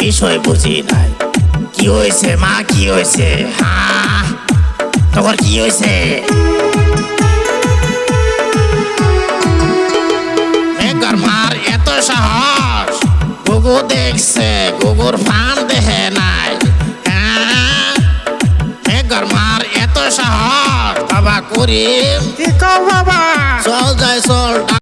বিষয় বুঝি নাই। কি হয়েছে মা, কি হয়েছে? হ্যাঁ, তোর কি হয়েছে? মেঘর মার এত সাহস, গুগু দেখছে, গুগুর ফান দেখে নাই। হ্যাঁ, মেঘর মার এত সাহস। বাবা করিম, কি কও বাবা? চল যাই চল।